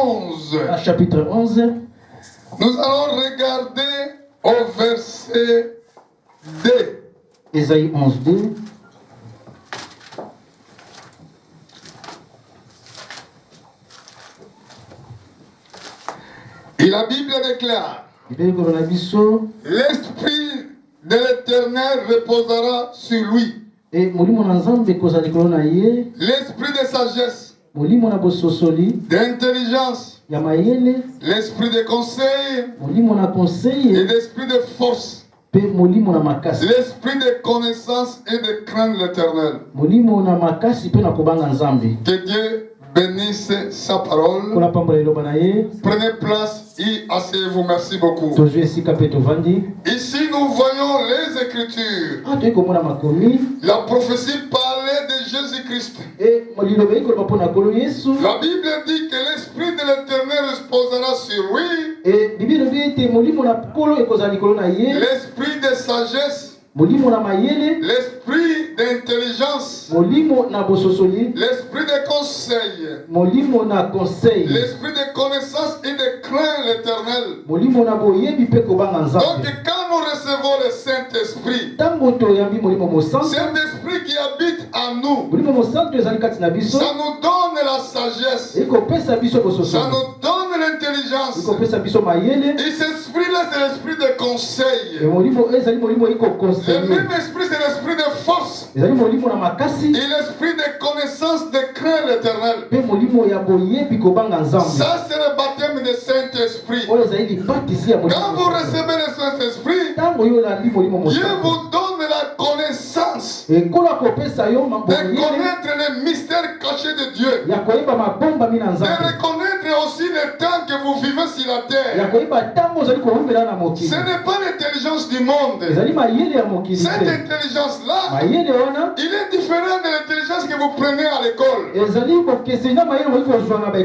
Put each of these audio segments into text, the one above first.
11. Chapitre 11. Nous allons regarder au verset 2. Ésaïe 11, 2. Et la Bible déclare: l'Esprit de l'Éternel reposera sur lui. L'Esprit de sagesse, d'intelligence, l'Esprit de conseil et l'Esprit de force, l'Esprit de connaissance et de crainte l'Éternel. Que Dieu bénisse sa parole. Prenez place et asseyez-vous. Merci beaucoup. Ici, nous voyons les Écritures. La prophétie parlait de Jésus-Christ. La Bible dit que l'Esprit de l'Éternel reposera sur lui. L'Esprit de sagesse, l'Esprit d'intelligence, l'Esprit de conseil, l'Esprit de connaissance et de crainte l'Éternel. Donc quand nous recevons le Saint-Esprit, Saint-Esprit qui habite en nous, ça nous donne la sagesse, ça nous donne l'intelligence. Et cet esprit-là, c'est l'esprit de conseil. Le même esprit, c'est l'esprit de force. Et l'esprit de connaissance, de crainte l'Éternel. Ça, c'est le baptême du Saint-Esprit. Quand vous recevez le Saint-Esprit, Dieu vous donne la connaissance de connaître les mystères cachés de Dieu, de reconnaître aussi le temps que vous vivez sur la terre. Ce n'est pas l'intelligence du monde. Cette intelligence-là, il est différent de l'intelligence que vous prenez à l'école.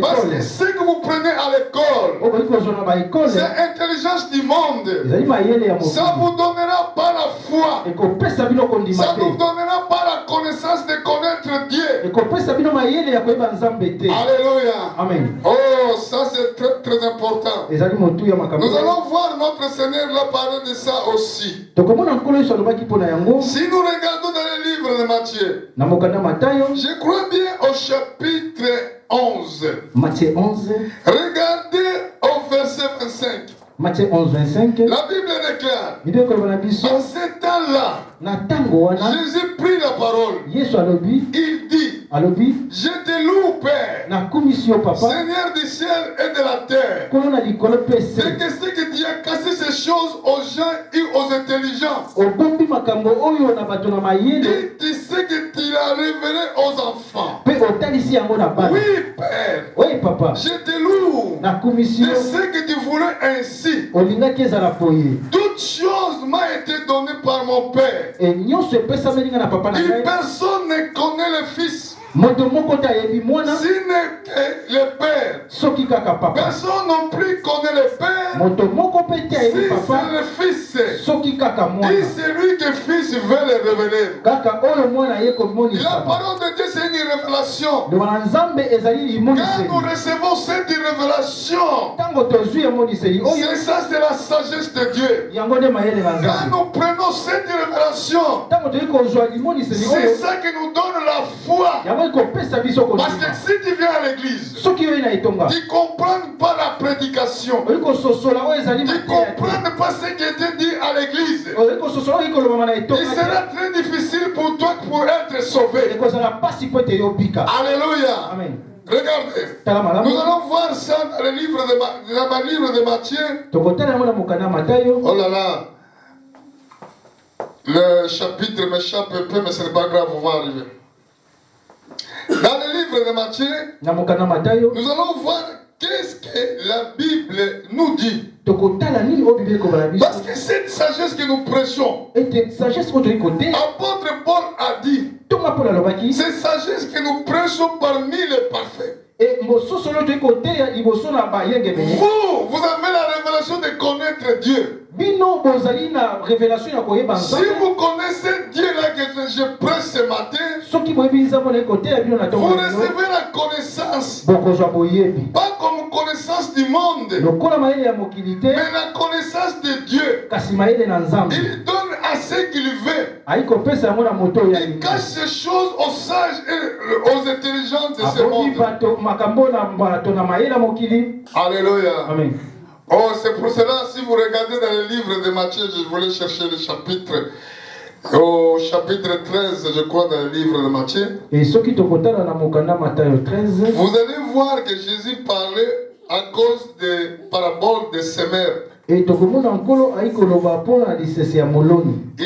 Parce que ce que vous prenez à l'école, c'est l'intelligence du monde. Ça ne vous donnera pas la foi. Ça ne vous donnera pas la connaissance de connaître Dieu. Alléluia. Amen. Oh, ça c'est très très important. Nous allons voir notre Seigneur là parler de ça aussi. Si nous regardons dans le livre de Matthieu, je crois bien au chapitre 11. Matthieu 11. Regardez au verset 25. Matthieu 11, 25. La Bible déclare: en ce temps-là, Jésus prit la parole. Il dit: je te loue, Père, Seigneur du ciel et de la terre, de que ce que tu as cassé ces choses aux gens et aux intelligents, et tu sais que tu l'as révélé aux enfants. Oui, Père, je te loue de ce que tu voulais ainsi. Toute chose m'a été donnée par mon Père. Et personne ne connaît le Fils, si n'est que le Père. Personne non plus connaît le Père, si c'est le Fils. Et c'est lui que le Fils veut le révéler. La parole de Dieu, c'est une révélation. Quand nous recevons cette révélation, c'est ça, c'est la sagesse de Dieu. Quand nous prenons cette révélation, c'est ça qui nous donne la foi. Parce que si tu viens à l'église, tu ne comprends pas la prédication, tu ne comprends pas ce qui était dit à l'église, il sera très difficile pour toi pour être sauvé. Alléluia. Amen. Regardez, nous allons voir ça dans le livre de Matthieu. Oh là là, le chapitre m'échappe un peu, mais ce n'est pas grave, on va arriver. Dans le livre de Matthieu, nous allons voir qu'est-ce que la Bible nous dit. Parce que cette sagesse que nous prêchons, apôtre Paul a dit, cette sagesse que nous prêchons parmi les parfaits. Vous avez la révélation de connaître Dieu. Si vous connaissez Dieu là que je prêche ce matin, vous recevez la connaissance. Pas comme connaissance du monde, mais la connaissance de Dieu. Il donne à ceux qu'il veut. Il cache ces choses aux sages et aux intelligents de ce monde. Alléluia. Amen. Oh, c'est pour cela, si vous regardez dans le livre de Matthieu, je voulais chercher le chapitre. Au chapitre 13, je crois, dans le livre de Matthieu. Vous allez voir que Jésus parlait à cause des paraboles des semeurs. Il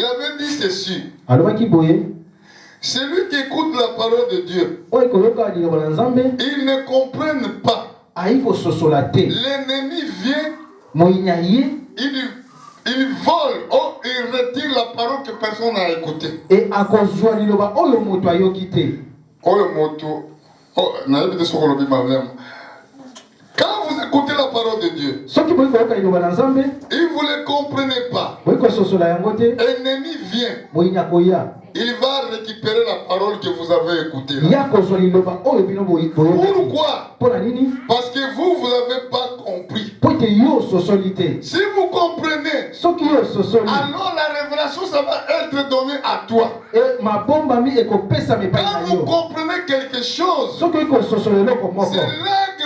avait dit ceci. Celui qui écoute la parole de Dieu, il ne comprenne pas. L'ennemi vient, il vole, oh, il retire la parole que personne n'a écoutée. Oh, le moto. Oh, quand vous écoutez la parole de Dieu, et vous ne comprenez pas, l'ennemi vient. Il va récupérer la parole que vous avez écoutée. Pourquoi? Parce que vous n'avez pas compris. Si vous comprenez, alors la révélation, ça va être donné à toi. Quand vous comprenez quelque chose, c'est là que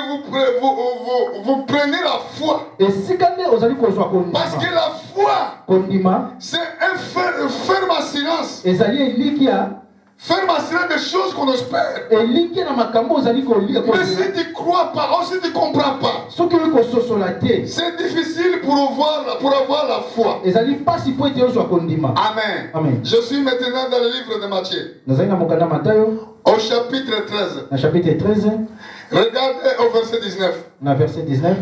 vous prenez la foi. Parce que la foi, c'est un ferme assurance. Ferme assurance des choses qu'on espère. Mais si tu ne crois pas, ou si tu ne comprends pas, c'est difficile pour avoir la foi. Amen. Amen. Je suis maintenant dans le livre de Matthieu. Au chapitre 13. Regardez au verset 19.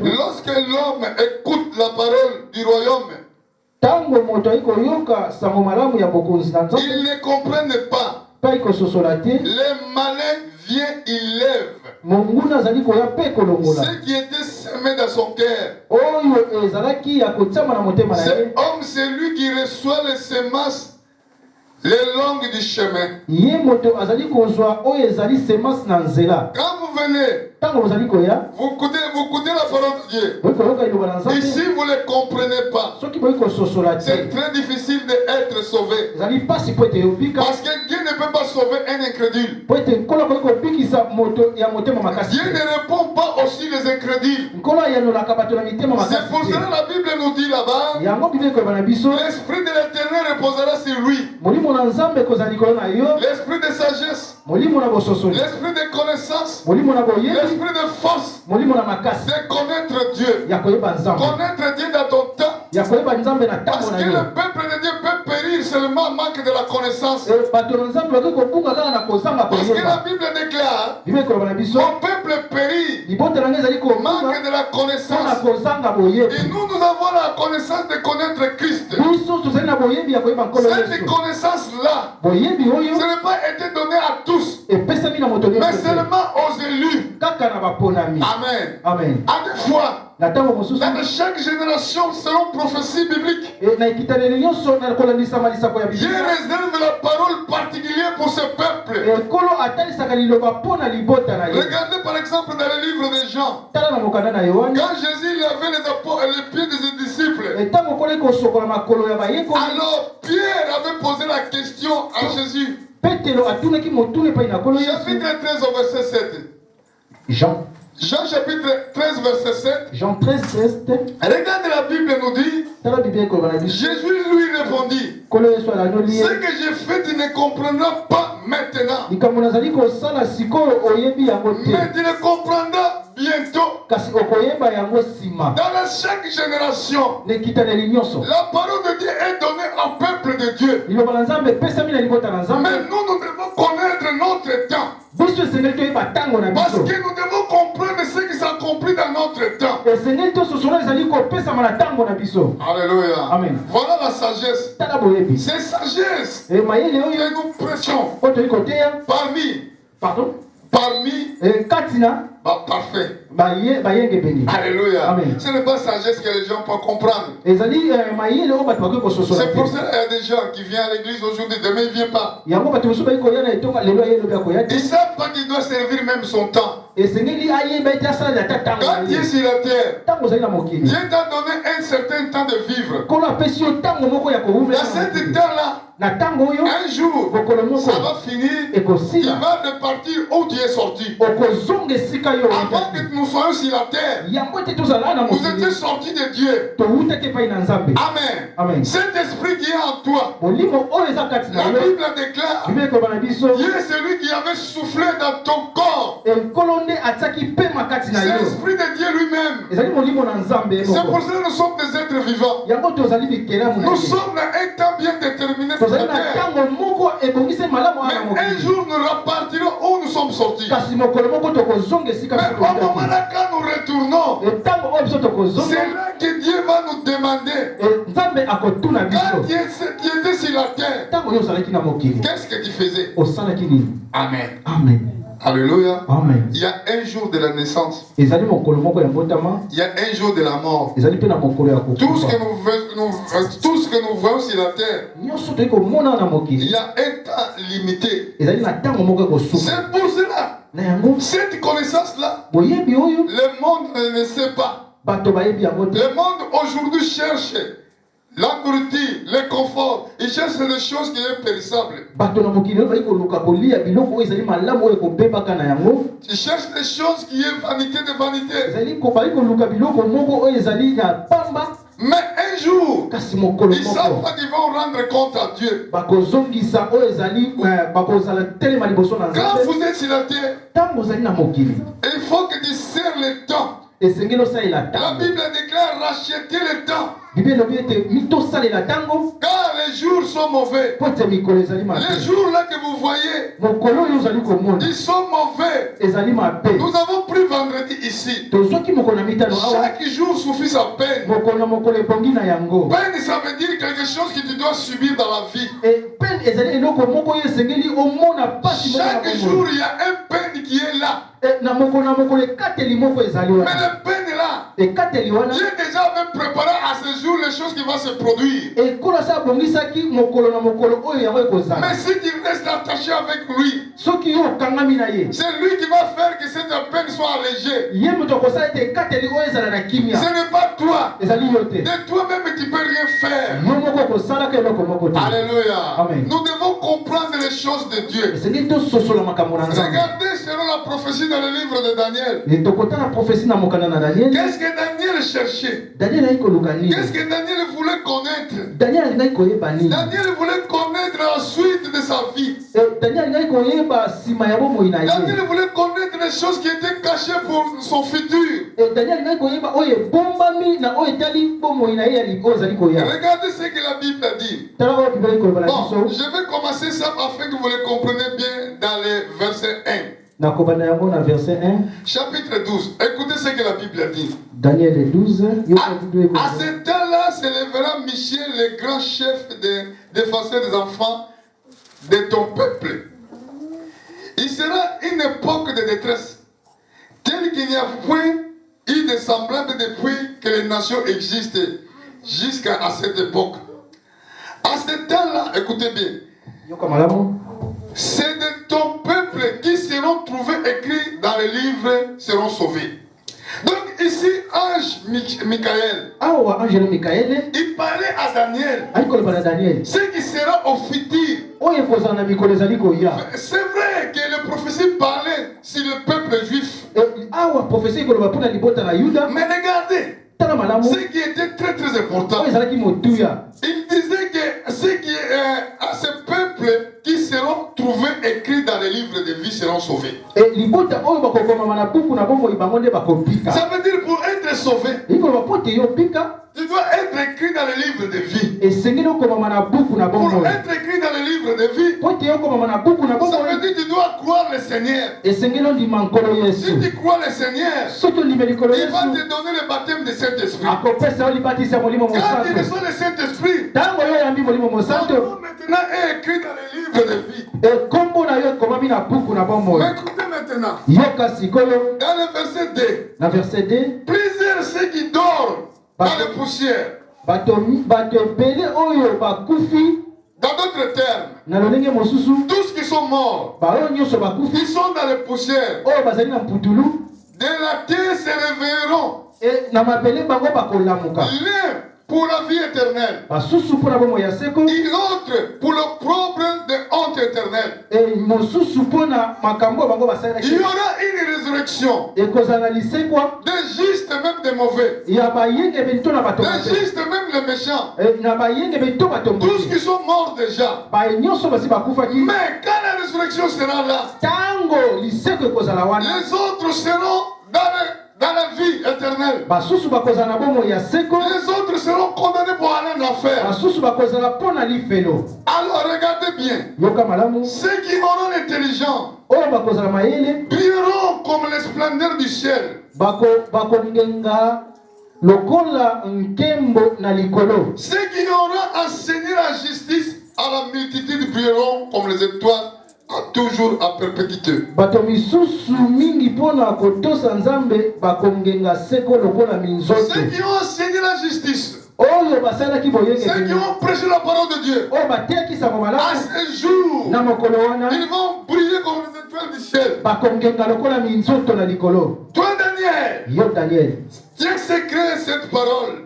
Lorsque l'homme écoute la parole du royaume, ils ne comprennent pas. Les malins viennent, ils lèvent ce qui était semé dans son cœur. Cet homme, c'est lui qui reçoit les semences les langues du chemin. Quand vous venez, vous écoutez la parole de Dieu. Et si vous ne le comprenez pas, c'est très difficile d'être sauvé. Parce que Dieu ne peut pas sauver un incrédule. Dieu ne répond pas aussi les incrédules. C'est pour cela que la Bible nous dit là-bas, l'Esprit de l'Éternel reposera sur lui. L'esprit de sagesse, l'esprit de connaissance, l'esprit de force, de connaître Dieu. Connaître Dieu dans ton temps. Parce que le peuple de Dieu peut périr seulement manque de la connaissance. Parce que la Bible déclare, mon peuple périt manque de la connaissance. Et nous avons la connaissance de connaître Christ. Cette connaissance-là, ce n'est pas été donné à tous, mais seulement aux élus. Amen. Amen. À des fois, dans chaque génération, selon prophétie biblique, Dieu réserve la parole particulière pour ce peuple. Regardez par exemple dans le livre de Jean. Quand Jésus lavait les pieds de ses disciples, alors Pierre avait posé la question à Jésus. Chapitre 13 au verset 7. Jean chapitre 13 verset 7. Jean 13, 7. Regardez, la Bible nous dit, Jésus lui répondit, ce que j'ai fait tu ne comprendras pas maintenant, mais tu le comprendras bientôt. Dans chaque génération, la parole de Dieu est donnée au peuple de Dieu. Mais nous devons connaître notre temps. Parce que nous devons comprendre ce qui s'accomplit dans notre temps. Alléluia. Amen. Voilà la sagesse. C'est sagesse que nous prêchons. Parmi parfait. Alléluia. Amen. Ce n'est pas sagesse que les gens peuvent comprendre. C'est pour ça qu'il y a des gens qui viennent à l'église aujourd'hui, demain ils ne viennent pas. Ils ne savent pas qu'il doit servir même son temps. Quand tu es sur la terre, Dieu t'a donné un certain temps de vivre. Dans cette temps-là, un jour, ça va finir, il va repartir où tu es sorti. Avant que nous soyons sur la terre, vous étiez sortis de Dieu. Amen. Cet esprit qui est en toi, la Bible déclare, Dieu est celui qui avait soufflé dans ton corps. C'est l'esprit de Dieu lui-même. C'est pour ça que nous sommes des êtres vivants. Nous sommes à un temps bien déterminé. Mais un jour nous repartirons où nous sommes sortis. Mais au moment là, quand nous retournons, c'est là que Dieu va nous demander. Quand tu étais sur la terre, qu'est-ce que tu faisais? Amen. Amen. Alléluia. Amen. Il y a un jour de la naissance. Il y a un jour de la mort. Tout ce que nous voyons sur la terre, il y a un temps limité. C'est pour cela, cette connaissance-là, le monde ne sait pas. Le monde aujourd'hui cherche la nourriture, le confort, il cherche des choses qui sont périssables. Il cherche des choses qui sont vanité de vanité. Mais un jour, ils savent pas qu'ils vont rendre compte à Dieu. Quand vous êtes sur la terre, il faut que tu serres le temps. La Bible déclare racheter le temps. Car les jours sont mauvais. Les jours là que vous voyez, ils sont mauvais. Nous avons pris vendredi ici. Chaque jour suffit sa peine. Peine, ça veut dire quelque chose que tu dois subir dans la vie. Chaque jour, il y a un peine qui est là. Mais le peine est là. Dieu déjà avait préparé à ce jour les choses qui vont se produire. Mais si tu restes attaché avec lui, c'est lui qui va faire que cette peine soit allégée. Ce n'est pas toi. De toi-même, tu ne peux rien faire. Alléluia. Amen. Nous devons comprendre les choses de Dieu. Regardez selon la prophétie dans le livre de Daniel. Qu'est-ce que Daniel cherchait? Qu'est-ce que Daniel voulait connaître? Daniel voulait connaître la suite de sa vie. Daniel voulait connaître les choses qui étaient cachées pour son futur. Regardez ce que la Bible a dit. Bon, je vais commencer ça afin que vous le compreniez bien dans le verset 1. Chapitre 12. Écoutez ce que la Bible a dit. Daniel 12. À ce temps-là s'élèvera Michel, le grand chef des défenseurs des enfants de ton peuple. Il sera une époque de détresse, telle qu'il n'y a point eu de semblable depuis que les nations existent jusqu'à cette époque. À ce temps-là, écoutez bien, c'est de ton peuple qui seront trouvés écrits dans les livres seront sauvés. Donc ici, ange Michael, il parlait à Daniel, ce qui sera au futur. C'est vrai que le prophétie parlait sur le peuple juif. Mais regardez, ce qui était très très important, il disait que ce qui est à ce peuple qui seront trouvés écrits dans les livres de vie seront sauvés. Ça veut dire pour être sauvé, tu dois être écrit dans les livres de vie. Pour être écrit dans les livres de vie, ça veut dire que tu dois croire le Seigneur. Si tu crois le Seigneur, il va te donner le baptême de Saint-Esprit. Quand tu reçois le Saint-Esprit, ton nom maintenant est écrit dans les livres de vie. Mais écoutez maintenant, dans le verset 2, plusieurs ceux qui dorment dans les poussières. Dans d'autres autre terme, tous qui sont morts, ils sont dans les poussières. De la terre se réveilleront. L'un pour la vie éternelle. Et l'autre pour le problème de honte éternelle. Il y aura une résurrection. Des justes, même des mauvais. Des justes, même les méchants. Tous qui sont morts déjà. Mais quand la résurrection sera là, les autres seront dans la vie éternelle. Les autres seront condamnés pour aller en enfer. Alors regardez bien. Ceux qui auront l'intelligence brilleront comme les splendeurs du ciel. Ceux qui auront enseigné la justice à la multitude brilleront comme les étoiles. Toujours à perpétuité. Ceux qui ont enseigné la justice, ceux qui ont prêché la parole de Dieu, à ce jour, ils vont briller comme les étoiles du ciel. Toi, Daniel, tiens secret cette parole.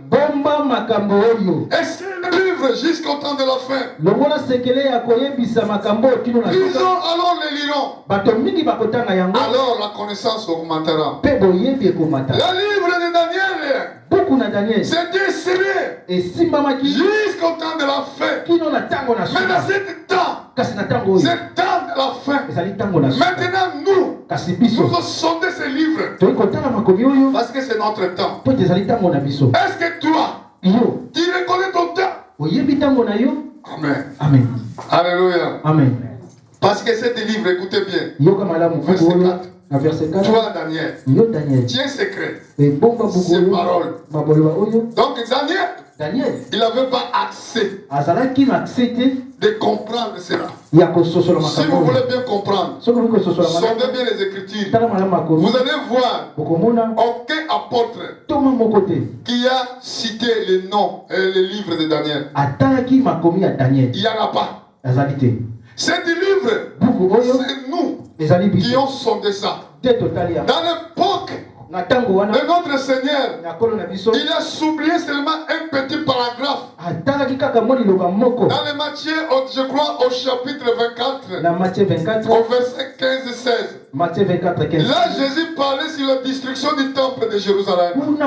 Essaie de vivre jusqu'au temps de la fin. Lisons, alors les lirons. Alors la connaissance augmentera. Le livre de Daniel, c'était scellé jusqu'au temps de la fin. Mais dans ce temps, c'est le temps de la fin. Maintenant, nous sondons ces livres parce que c'est notre temps. Est-ce que toi, tu reconnais ton temps? Amen. Amen. Alléluia. Amen. Parce que c'est des livres, écoutez bien. Verset 4. Toi, Daniel, tiens secret ces paroles. Donc, Daniel, il n'avait pas accès de comprendre cela. Si vous voulez bien comprendre, sondez bien les Écritures. Vous allez voir aucun apôtre qui a cité les noms et les livres de Daniel. Il n'y en a pas. C'est des livres, c'est nous qui ont sondé ça. Dans l'époque de notre Seigneur, il a souligné seulement un petit paragraphe. Dans les Matthieu, je crois au chapitre 24, au verset 15-16. Là, Jésus parlait sur la destruction du temple de Jérusalem. Il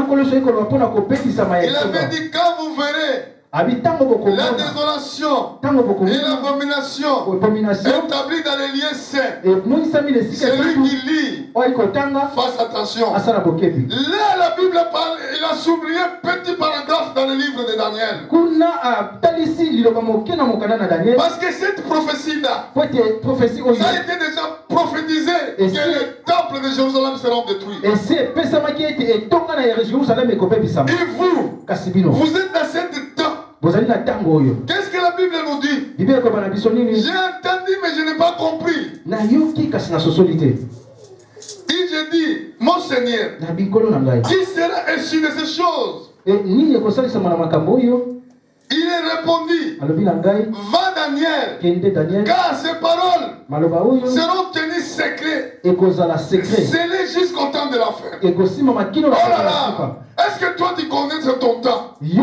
avait dit, quand vous verrez la désolation et l'abomination établie dans les lieux saints, celui qui lit, fasse attention. Là, la Bible parle, il a souligné un petit paragraphe dans le livre de Daniel. Parce que cette prophétie-là, ça a été déjà prophétisé que les temples de Jérusalem seront détruits. Et vous êtes dans cette temps. Qu'est-ce que la Bible nous dit? J'ai entendu mais je n'ai pas compris. Et j'ai dit, mon Seigneur, qui sera issu de ces choses? Il est répondu, va Daniel, car ces paroles seront tenues secrètes, scellées jusqu'au temps de la fin. Oh là là, est-ce que toi tu connais ton temps? Tu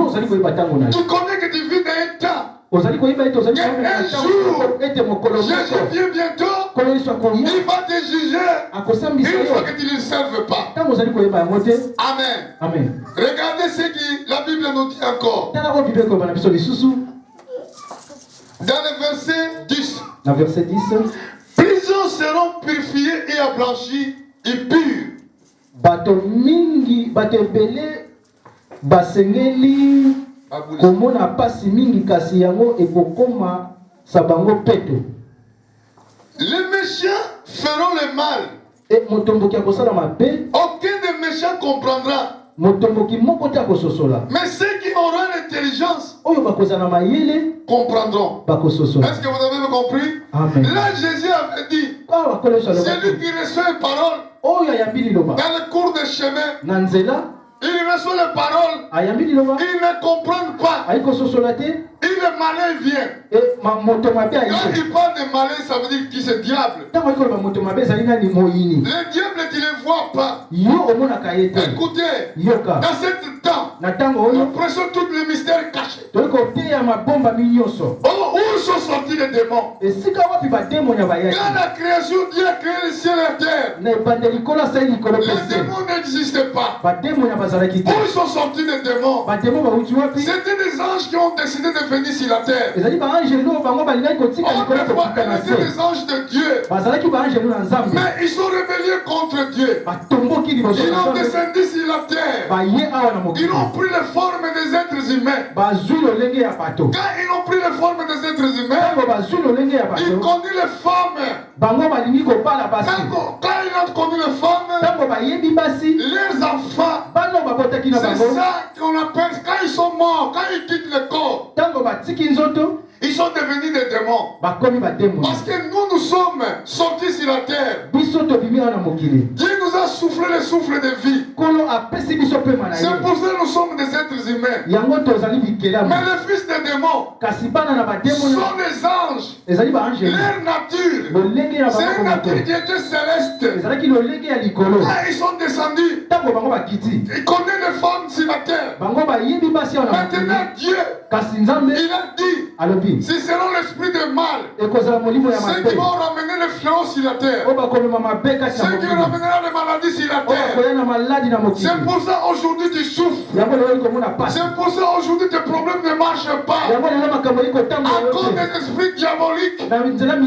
connais que tu vis dans un temps. Un jour, Jésus vient bientôt, il va te juger une fois que tu ne le serves pas. Amen. Regardez ce que la Bible nous dit encore. Dans le verset 10, plusieurs seront purifiés et ablanchis et purs. komona pasi mingi kasi yango ekokoma sabango peto. Les méchants feront le mal. Et motomboki akosala mabe. Aucun des méchants comprendra. Motomboki moko te akososola. Mais ceux qui auront l'intelligence oyo bakozala mayele comprendront. Bakososola. Est-ce que vous avez compris? Amen. Là Jésus avait dit, celui qui reçoit une parole dans le cours de chemin, Nanzela, il reçoit les paroles, ils ne comprennent pas. Et le malin vient. Quand il parle de malin, ça veut dire qu'il c'est diable. Le diable, tu ne le vois pas. Écoutez, dans ce temps, nous prêchons tous les mystères cachés. Oh, où sont sortis les démons? Quand la création, Dieu a créé le ciel et la terre. Les démons n'existaient pas. Où sont sortis les démons? C'était des anges qui ont décidé de venir sur la terre. Autrefois, ils étaient des anges de Dieu. Mais ils sont rebellés contre Dieu. Ils ont descendu sur la terre. Ils ont pris les formes des êtres humains. Quand ils ont pris les formes des êtres humains, ils conduisent les femmes. Quand ils ont connu les femmes, leurs enfants, c'est ça qu'on appelle, quand ils sont morts, quand ils quittent le corps, ils sont devenus des démons. Parce que nous sommes sortis sur la terre. Dieu nous a soufflé le souffle de vie. C'est pour ça que nous sommes des êtres humains. Mais les fils des démons sont des anges. Leur nature, c'est une nature qui était céleste. Quand ils sont descendus, ils connaissent les femmes sur la terre. Maintenant Dieu, il a dit, si selon l'esprit de mal, ceux qui vont ramener les fléaux sur la terre, ceux qui ramèneront les maladies sur la terre, c'est pour ça aujourd'hui tu souffres. C'est pour ça aujourd'hui tes problèmes ne marchent pas. À cause des esprits diaboliques, il habite dans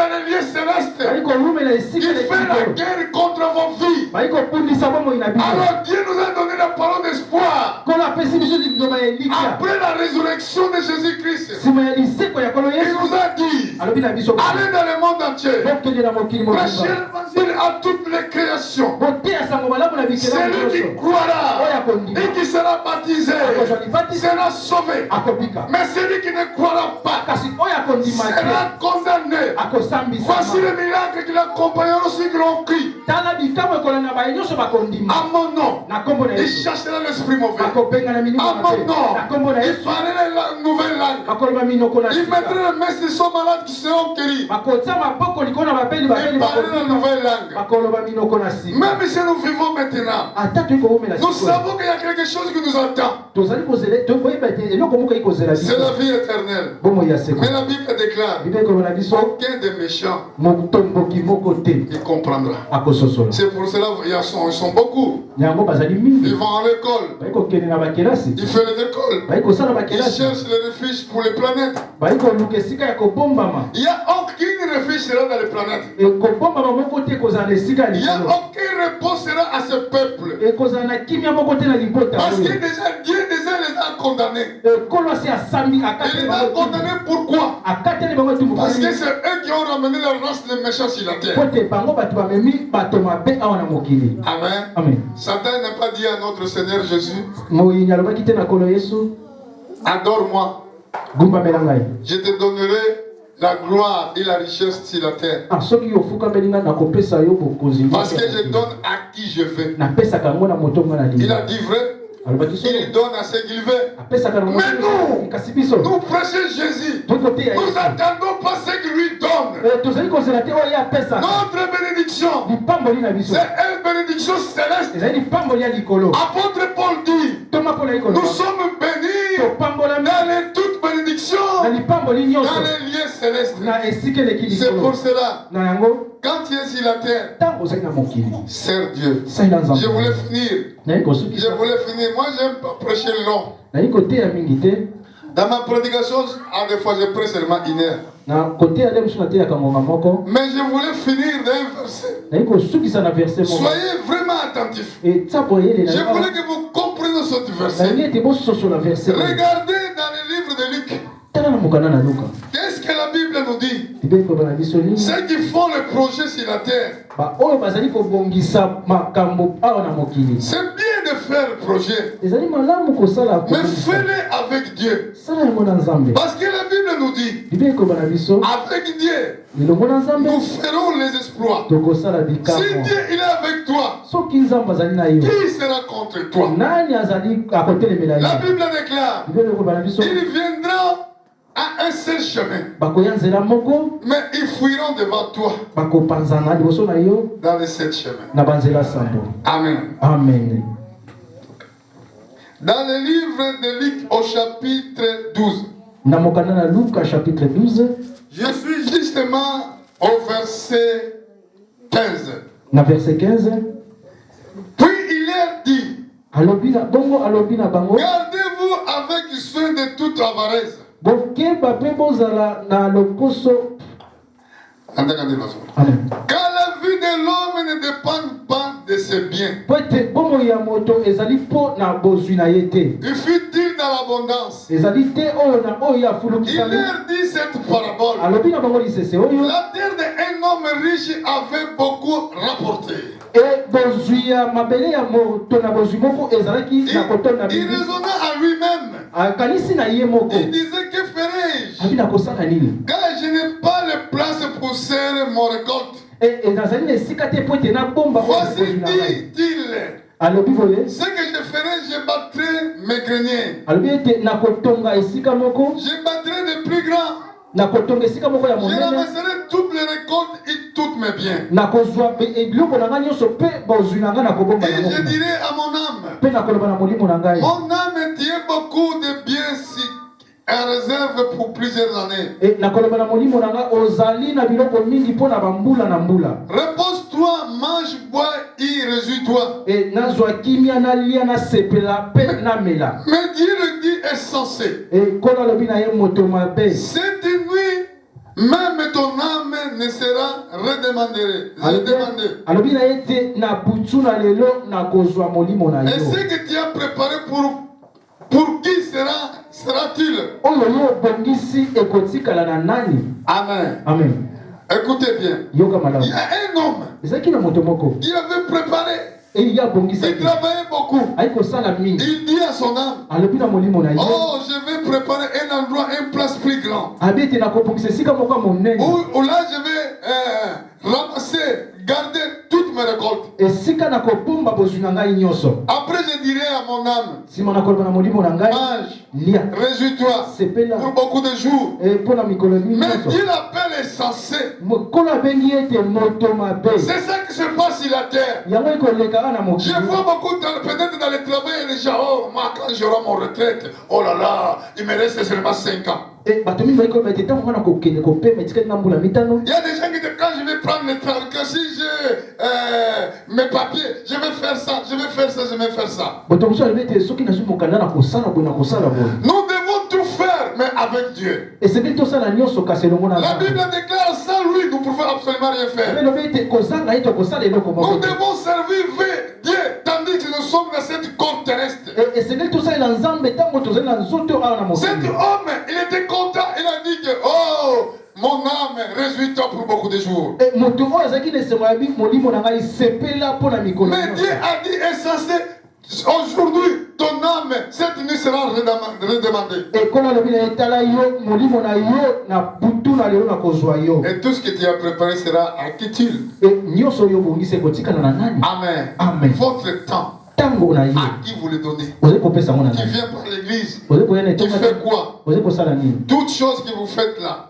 les lieux célestes. Il fait la guerre contre vos vies. Alors Dieu nous a donné la parole d'espoir. Après la résurrection de Jésus-Christ, il nous a dit, allez dans le monde entier, prêchez l'évangile à toutes les créations. Celui qui croira et qui sera baptisé sera sauvé. Mais celui qui ne croira pas sera condamné. Voici le miracle qui l'accompagnera aussi grand cri. À mon nom, il cherchera l'esprit mauvais. À mon nom, il parlera la nouvelle langue. Il mettra les mains sur ceux malades qui seront guéris. Il parlera la nouvelle langue. Même si nous vivons maintenant, nous savons qu'il y a quelque chose qui nous attend. C'est la vie éternelle. Mais la Bible déclare, aucun des méchants il comprendra. C'est pour cela qu'ils sont beaucoup. Ils vont à l'école. Ils font les écoles. Ils cherchent le refuge pour les planètes. Il n'y a aucun refuge sera dans les planètes. Il n'y a aucun repos sera à ce peuple. Parce que déjà Dieu les a condamnés. Il les a condamnés pourquoi? Parce que c'est eux qui ont ramené la race des méchants sur la terre. Amen. Satan n'a pas dit à notre Seigneur Jésus, adore-moi. Je te donnerai la gloire et la richesse sur la terre. Parce que je donne à qui je veux. Il a dit vrai. Il donne à ceux qu'il veut. Mais nous prêchons Jésus. Nous n'attendons pas ce qu'il lui donne. Notre bénédiction, c'est une bénédiction céleste. Apôtre Paul dit, nous sommes bénis dans toute bénédiction, dans les lieux célestes. C'est pour cela, quand tu es sur la terre, sers Dieu. Je voulais finir. Moi, j'aime pas prêcher long. Dans ma prédication, des fois, je prêche seulement 1 heure. Mais je voulais finir d'un verset. Soyez vraiment attentifs. Je voulais que vous compreniez ce verset. Regardez dans le livre de Luc. Qu'est-ce que la Bible nous dit? Ceux qui font le projet sur la terre, c'est bien de faire le projet, mais fais-le avec Dieu. Parce que la Bible nous dit, avec Dieu, nous ferons les exploits. Si Dieu il est avec toi, qui sera contre toi? La Bible déclare, il viendra à un seul chemin, mais ils fuiront devant toi dans les 7 chemins. Amen. Amen. Dans le livre de Luc au chapitre 12, Luc chapitre 12, je suis justement au verset 15. Dans verset 15, puis il leur dit, gardez-vous avec soin de toute avarice. Car la vie de l'homme ne dépend pas de ses biens. Il fut-il dans l'abondance. Il leur dit cette parabole. La terre d'un homme riche avait beaucoup rapporté. Il raisonna à lui-même. Il disait, que ferai-je? Car je n'ai pas de place pour serrer mon récolte. Voici, dit-il, ce que je ferai, je battrai mes greniers. Je battrai de plus grands. Je ramasserai toutes les récoltes et toutes mes biens. Et je dirai à mon âme, mon âme tient beaucoup de biens si en réserve pour plusieurs années. Repose-toi, mange, bois et réjouis-toi. Mais Dieu le dit est censé. Cette nuit, même ton âme ne sera redemandée. Et ce que tu as préparé pour qui sera-t-il? Amen. Amen. Écoutez bien. Il y a un homme qui avait préparé. Il travaillait beaucoup. Il dit à son âme, oh, je vais préparer un endroit, une place plus grande. Où là je vais ramasser, garder toutes mes récoltes. Après je dirai à mon âme, mange, réjouis-toi pour beaucoup de jours. Mais Dieu l'appelle est censé. C'est ça qui se passe sur la terre. Je vois beaucoup peut-être dans le travail les gens, oh, moi quand j'aurai mon retraite, oh là là, il me reste seulement 5 ans. Il y a des gens qui disent quand je vais prendre le travail, que si j'ai mes papiers, je vais faire ça, je vais faire ça, je vais faire ça. Nous devons tout faire, mais avec Dieu. La Bible déclare sans lui, nous ne pouvons absolument rien faire. Nous devons servir Dieu, tandis que nous sommes dans cette corps terrestre. Cet homme, il était content, il a dit que, oh, mon âme, réjouis-toi pour beaucoup de jours. Mais Dieu a dit, est censé, aujourd'hui, ton âme, cette nuit sera redemandée. Et tout ce que tu as préparé sera acquitté. Amen. Amen. Votre temps, à qui vous le donnez? Qui vient par l'église? Qui fait quoi? Toutes choses que vous faites là,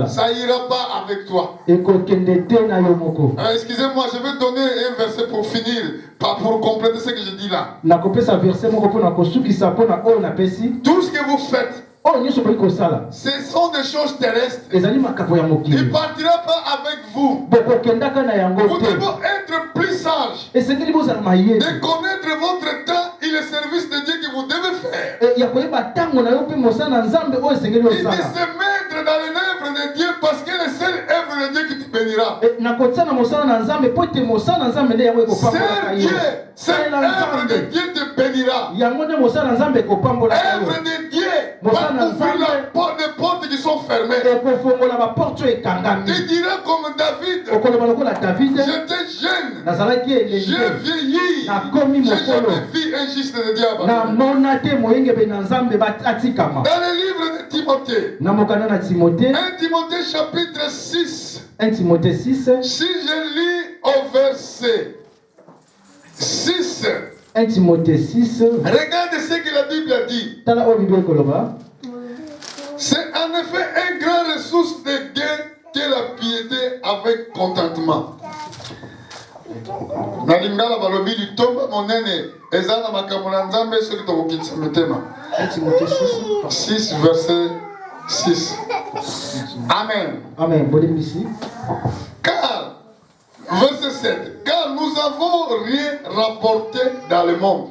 ça ira pas avec toi. Excusez-moi, je vais donner un verset pour finir, pas pour compléter ce que je dis là. Tout ce que vous faites, ce sont des choses terrestres. Il ne partira pas avec vous. Vous devez être plus sage. De connaître votre temps et le service de Dieu que vous devez faire. Et de se mettre dans l'œuvre de Dieu parce que c'est seule œuvre de Dieu qui te bénira. C'est Dieu, c'est l'œuvre de Dieu te bénira. Œuvre de Dieu. Les portes qui sont fermées. Tu diras comme David, j'étais jeune, j'ai vieilli, j'ai jamais vu un juste de diable. Dans le livre de Timothée, 1 Timothée chapitre 6, 1 Timothée 6, si je lis au verset 6. 1 Timothée 6. Regardez ce que la Bible a dit. C'est en effet une grande ressource de gain que la piété avec contentement. Nalingala balobi litomba monene ezana makamula nzambe soki tokokitisa mitema. 6 verset 6. Amen. Amen. Car, verset 7, car nous avons rien rapporté dans le monde.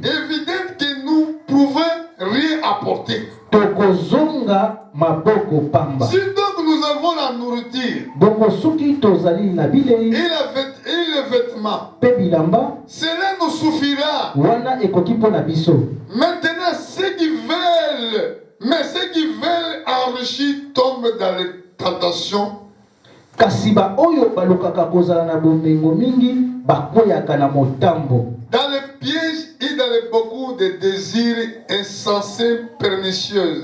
Évident que nous pouvons rien apporter. Si donc nous avons la nourriture et le vêtement, cela nous suffira. Maintenant, ceux qui veulent enrichir tombent dans les tentations. Dans les pièges et dans beaucoup de désirs insensés pernicieux.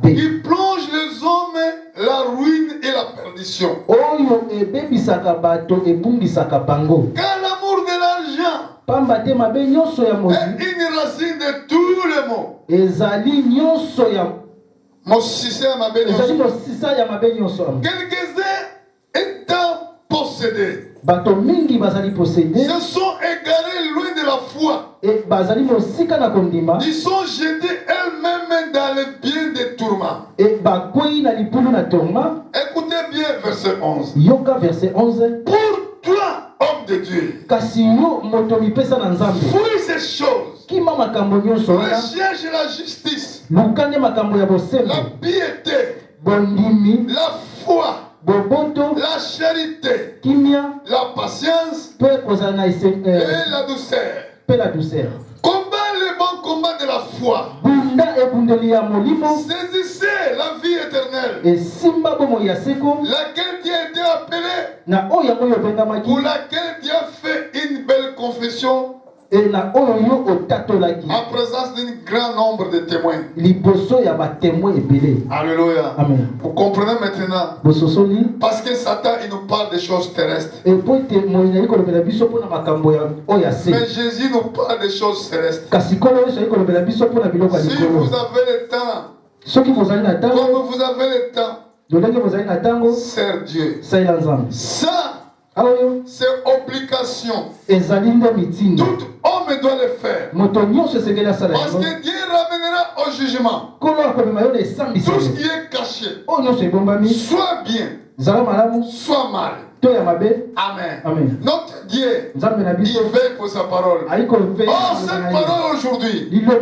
Qui plongent les hommes la ruine et la perdition. Car l'amour de l'argent est une racine de tous les maux. Quelques-uns étant possédés se sont égarés loin de la foi. Ils sont jetés elles-mêmes dans les biens des tourments. Écoutez bien verset 11. Pour toi, homme de Dieu, fuis ces choses. Recherche la justice, la piété, la foi, la charité, la patience et la douceur. Combat le bon combat de la foi. Saisissez la vie éternelle, laquelle Dieu a été appelée, pour laquelle Dieu a fait une belle confession en présence d'un grand nombre de témoins. Alléluia. Amen. Vous comprenez maintenant? Parce que Satan, il nous parle des choses terrestres. Mais Jésus nous parle des choses célestes. Si vous avez le temps, comme vous avez le temps, sers Dieu. Ça, c'est obligation. Tout homme doit le faire. Parce que Dieu ramènera au jugement tout ce qui est caché, soit bien, soit mal. Amen. Notre Dieu, il veille pour sa parole. Oh, cette parole aujourd'hui, il donne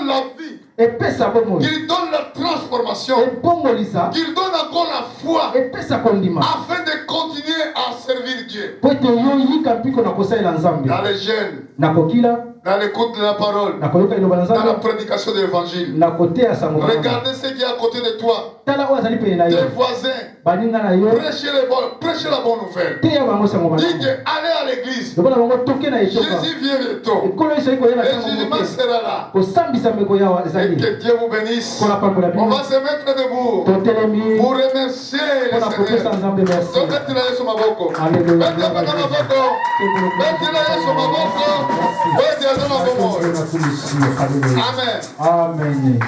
la vie. Qu'il donne la transformation, qu'il donne encore la foi, afin de continuer à servir Dieu. Dans les jeunes, dans l'écoute de la parole, dans la prédication de l'évangile. Regardez ce qui est à côté de toi, tes voisins. Prêchez la bonne nouvelle. Dites allez à l'église. Jésus vient bientôt. Le jugement sera là. Et que Dieu vous bénisse. On va se mettre debout pour remercier le Seigneur. Amen. Amen.